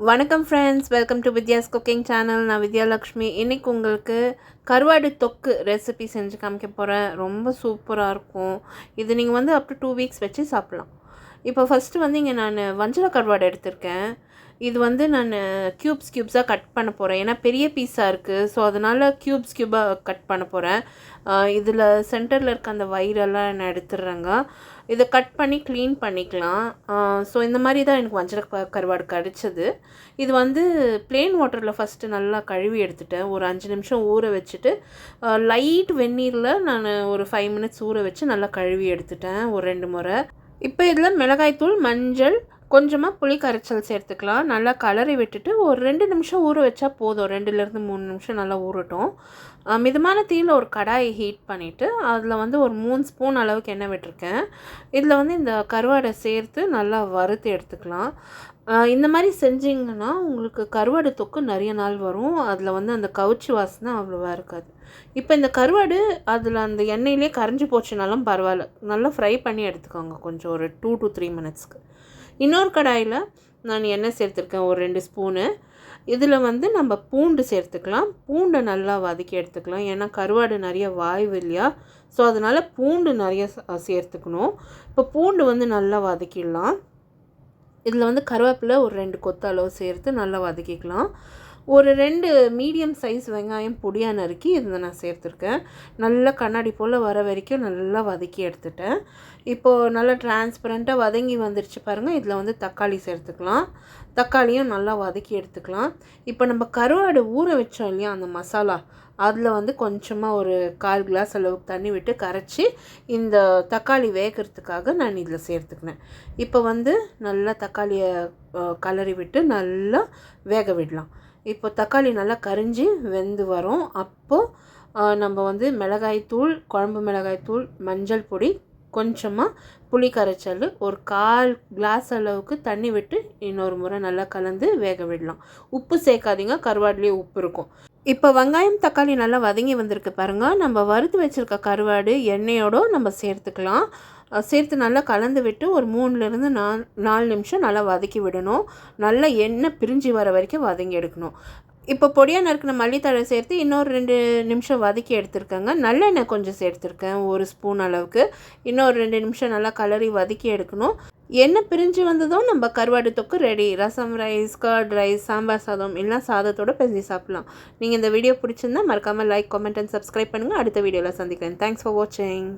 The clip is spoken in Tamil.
வணக்கம் friends, welcome to Vidya's cooking channel. நான் வித்யாலக்ஷ்மி. இன்றைக்கி உங்களுக்கு கருவாடு தொக்கு ரெசிபி செஞ்சு காமிக்க போகிறேன். ரொம்ப சூப்பராக இருக்கும். இது நீங்கள் வந்து அப் டு 2 வீக்ஸ் வச்சு சாப்பிட்லாம். இப்போ ஃபஸ்ட்டு வந்து இங்கே நான் வஞ்சர கருவாடு எடுத்திருக்கேன். இது வந்து நான் க்யூப்ஸாக கட் பண்ண போகிறேன். ஏன்னா பெரிய பீஸாக இருக்குது. ஸோ அதனால் க்யூபாக கட் பண்ண போகிறேன். இதில் சென்டரில் இருக்க அந்த வயிறெல்லாம் நான் எடுத்துடுறேங்க. இதை கட் பண்ணி க்ளீன் பண்ணிக்கலாம். ஸோ இந்த மாதிரி தான் எனக்கு வஞ்சர கருவாடு கிடச்சிது. இது வந்து ப்ளெயின் வாட்டரில் ஃபஸ்ட்டு நல்லா கழுவி எடுத்துட்டேன். ஒரு 5 நிமிஷம் ஊற வச்சுட்டு லைட் வெந்நீரில் நான் ஒரு 5 மினிட்ஸ் ஊற வச்சு நல்லா கழுவி எடுத்துட்டேன் ஒரு 2 முறை. இப்போ இதில் மிளகாய்த்தூள், மஞ்சள், கொஞ்சமாக புளி கரைச்சல் சேர்த்துக்கலாம். நல்லா கலரி விட்டுட்டு ஒரு 2 நிமிஷம் ஊற வச்சா போதும். 2லேருந்து 3 நிமிஷம் நல்லா ஊறட்டும். மிதமான தீயில் ஒரு கடாயை ஹீட் பண்ணிவிட்டு அதில் வந்து ஒரு 3 ஸ்பூன் அளவுக்கு எண்ணெய் விட்டுருக்கேன். இதில் வந்து இந்த கருவாடை சேர்த்து நல்லா வறுத்து எடுத்துக்கலாம். இந்த மாதிரி செஞ்சிங்கன்னா உங்களுக்கு கருவாடு தொக்கு நிறைய நாள் வரும். அதில் வந்து அந்த கவுச்சி வாசனை அவ்வளோவா இருக்காது. இப்போ இந்த கருவாடு அதில் அந்த எண்ணெயிலே கரைஞ்சி போச்சுனாலும் பரவாயில்ல, நல்லா ஃப்ரை பண்ணி எடுத்துக்கோங்க கொஞ்சம் ஒரு 2 to 3 மினிட்ஸ்க்கு. இன்னொரு கடாயில் நான் எண்ணெய் சேர்த்துருக்கேன் ஒரு 2 ஸ்பூனு. இதில் வந்து நம்ம பூண்டு சேர்த்துக்கலாம். பூண்டை நல்லா வதக்கி எடுத்துக்கலாம். ஏன்னா கருவாடு நிறைய வாய்வு இல்லையா, ஸோ அதனால் பூண்டு நிறைய சேர்த்துக்கணும். இப்போ பூண்டு வந்து நல்லா வதக்கிடலாம். இதில் வந்து கருவேப்பிலை ஒரு 2 கொத்து அளவு சேர்த்து நல்லா வதக்கிக்கலாம். ஒரு 2 மீடியம் சைஸ் வெங்காயம் பொடியாக நறுக்கி இதில் நான் சேர்த்துருக்கேன். நல்லா கண்ணாடி போல் வர வரைக்கும் நல்லா வதக்கி எடுத்துட்டேன். இப்போது நல்லா டிரான்ஸ்பரண்ட்டாக வதங்கி வந்துருச்சு பாருங்கள். இதில் வந்து தக்காளி சேர்த்துக்கலாம். தக்காளியும் நல்லா வதக்கி எடுத்துக்கலாம். இப்போ நம்ம கருவாடு ஊற வச்சோம் இல்லையா, அந்த மசாலா அதில் வந்து கொஞ்சமாக ஒரு 1/4 கிளாஸ் அளவுக்கு தண்ணி விட்டு கரைச்சி இந்த தக்காளி வேகிறதுக்காக நான் இதில் சேர்த்துக்கினேன். இப்போ வந்து நல்லா தக்காளியை கலரி விட்டு நல்லா வேக விடலாம். இப்போ தக்காளி நல்லா கரிஞ்சு வெந்து வரும். அப்போது நம்ம வந்து மிளகாய்த்தூள், குழம்பு மிளகாய்த்தூள், மஞ்சள் பொடி, கொஞ்சமாக புளி கரைச்சல், ஒரு 1/4 கிளாஸ் அளவுக்கு தண்ணி விட்டு இன்னொரு முறை நல்லா கலந்து வேக விடலாம். உப்பு சேர்க்காதீங்க, கருவாடுலேயே உப்பு இருக்கும். இப்போ வெங்காயம் தக்காளி நல்லா வதங்கி வந்திருக்கு பாருங்கள். நம்ம வறுத்து வச்சுருக்க கருவாடு எண்ணெயோடு நம்ம சேர்த்துக்கலாம். சேர்த்து நல்லா கலந்து விட்டு ஒரு 3லேருந்து 4 நிமிஷம் நல்லா வதக்கி விடணும். நல்லா எண்ணெய் பிரிஞ்சு வர வரைக்கும் வதங்கி எடுக்கணும். இப்போ பொடியாக நறுக்கின மல்லித்தழை சேர்த்து இன்னொரு 2 நிமிஷம் வதக்கி எடுத்துருக்கேங்க. நல்லெண்ணெய் கொஞ்சம் சேர்த்துருக்கேன், 1 ஸ்பூன் அளவுக்கு. இன்னொரு 2 நிமிஷம் நல்லா கலரி வதக்கி எடுக்கணும். எண்ணெய் பிரிஞ்சு வந்ததும் நம்ம கருவாடு தொக்கு ரெடி. ரசம் ரைஸ், கர்ட் ரைஸ், சாம்பார் சாதம் எல்லாம் சாதத்தோடு பெஞ்சு சாப்பிட்லாம். நீங்கள் இந்த வீடியோ பிடிச்சிருந்தா மறக்காமல் லைக், கமெண்ட் அண்ட் சப்ஸ்கிரைப் பண்ணுங்கள். அடுத்த வீடியோவில் சந்திக்கிறேன். தேங்க்ஸ் ஃபார் வாட்சிங்.